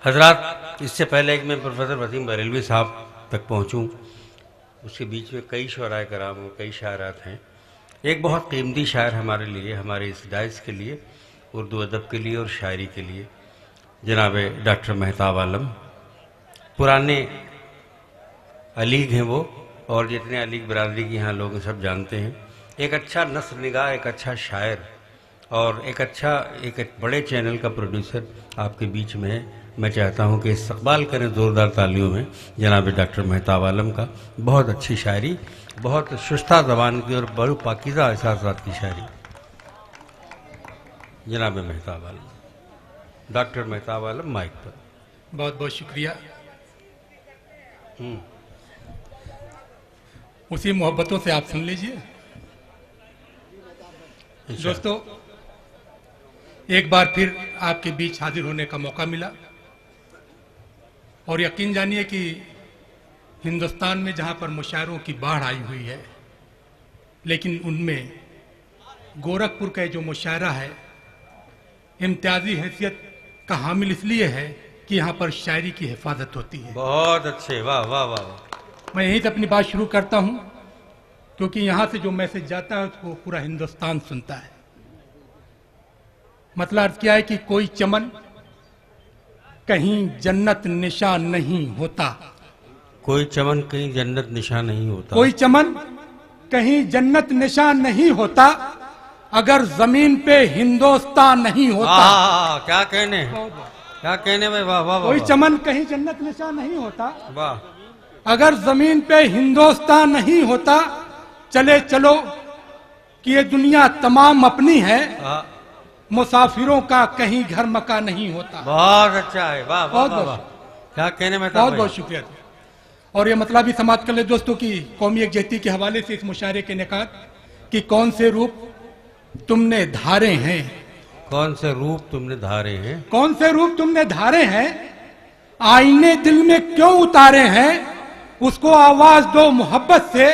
हजरात, इससे पहले कि मैं प्रोफेसर वसीम बरेलवी साहब तक पहुंचूं, उसके बीच में कई शुअराए कराम और कई शायरात हैं। एक बहुत कीमती शायर हमारे लिए, हमारे इस डाइस के लिए, उर्दू अदब के लिए और शायरी के लिए, जनाब डॉक्टर मेहताब आलम। पुराने अलीग हैं वो, और जितने अलीग बरादरी की यहाँ लोग सब जानते हैं। एक अच्छा नस्ल निगाह, एक अच्छा शायर और एक बड़े चैनल का प्रोड्यूसर आपके बीच में है। मैं चाहता हूँ कि इस्तकबाल करें ज़ोरदार तालियों में जनाब डॉक्टर मेहताब आलम का। बहुत अच्छी शायरी, बहुत शुस्ता ज़बान की और बड़े पाकीज़ा एहसासात की शायरी। जनाब मेहताब आलम, डॉक्टर मेहताब आलम माइक पर। बहुत बहुत शुक्रिया। उसी मोहब्बतों से आप सुन लीजिए। दोस्तों, एक बार फिर आपके बीच हाजिर होने का मौका मिला और यकीन जानिए कि हिंदुस्तान में जहां पर मुशायरों की बाढ़ आई हुई है, लेकिन उनमें गोरखपुर का जो मुशायरा है इम्तियाजी हैसियत का हामिल इसलिए है कि यहाँ पर शायरी की हिफाजत होती है। बहुत अच्छे, वाह वाह वाह। मैं यहीं से अपनी बात शुरू करता हूँ, क्योंकि यहाँ से जो मैसेज जाता है उसको पूरा हिंदुस्तान सुनता है। मतलब अर्थ क्या है कि कोई चमन कहीं जन्नत निशान नहीं होता। कोई चमन कहीं जन्नत निशान नहीं होता। कोई चमन कहीं जन्नत निशान नहीं होता अगर जमीन पे हिंदुस्तान नहीं होता। क्या कहने, क्या कहने भाई, वाह वाह। कोई चमन कहीं जन्नत निशान नहीं होता वाह। अगर जमीन पे हिंदुस्तान नहीं होता। चले चलो कि ये दुनिया तमाम अपनी है, मुसाफिरों का कहीं घर मकान नहीं होता। बहुत अच्छा है, वाह वाह वाह। क्या कहने में, बहुत बहुत शुक्रिया। और ये मतलब भी समाप्त कर ले दोस्तों की कौमी यकजहती के हवाले से इस मुशायरे के निकात कि कौन से रूप तुमने धारे हैं। कौन से रूप तुमने धारे हैं। कौन से रूप तुमने धारे हैं, आईने दिल में क्यों उतारे हैं। उसको आवाज दो मोहब्बत से,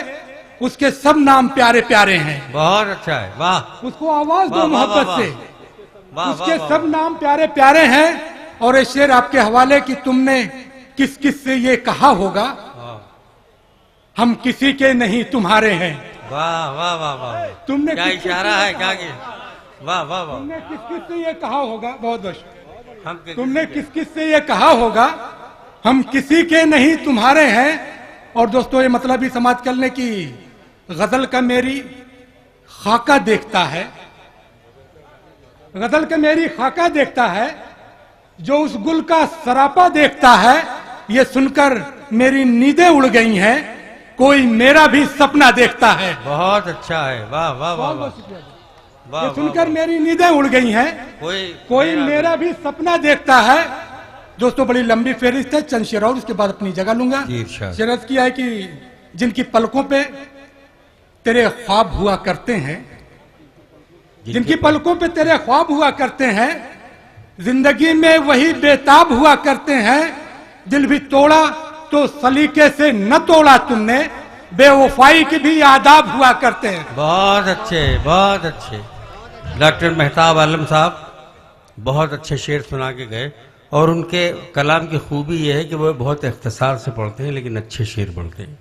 उसके सब नाम प्यारे प्यारे हैं। बहुत अच्छा है, वाह। उसको आवाज दो मोहब्बत से, उसके वाह, सब नाम प्यारे प्यारे हैं। और ये शेर आपके हवाले कि तुमने किस किस से ये कहा होगा, हम किसी के नहीं तुम्हारे हैं। वाह वाह वाह वाह। तुमने क्या इशारा है, क्या वाह वाह वाह। तुमने किस किस से ये कहा होगा, बहुत बहुत। हम तुमने किस किस से ये कहा होगा, हम किसी के नहीं तुम्हारे हैं। और दोस्तों, ये मतलब भी समाप्त करने की गजल का मेरी खाका देखता है, गजल का मेरी खाका देखता है, जो उस गुल का सरापा देखता है। ये सुनकर मेरी नींदें उड़ गई हैं, कोई मेरा भी सपना देखता है। बहुत अच्छा है, वाह वाह वाह वाह। ये सुनकर मेरी नींदें उड़ गई हैं, कोई मेरा भी सपना देखता है। दोस्तों, बड़ी लंबी फेरिस्त है, चंद शेर और उसके बाद अपनी जगह लूंगा। शेरत किया है कि जिनकी पलकों पे तेरे ख्वाब हुआ करते हैं, जिनकी पलकों पे तेरे ख्वाब हुआ करते हैं, जिंदगी में वही बेताब हुआ करते हैं। दिल भी तोड़ा तो सलीके से न तोड़ा तुमने, बेवफाई की भी आदाब हुआ करते हैं। बहुत अच्छे, बहुत अच्छे। डॉक्टर मेहताब आलम साहब बहुत अच्छे शेर सुना के गए, और उनके कलाम की खूबी यह है कि वह बहुत इख्तिसार से पढ़ते हैं, लेकिन अच्छे शेर पढ़ते हैं।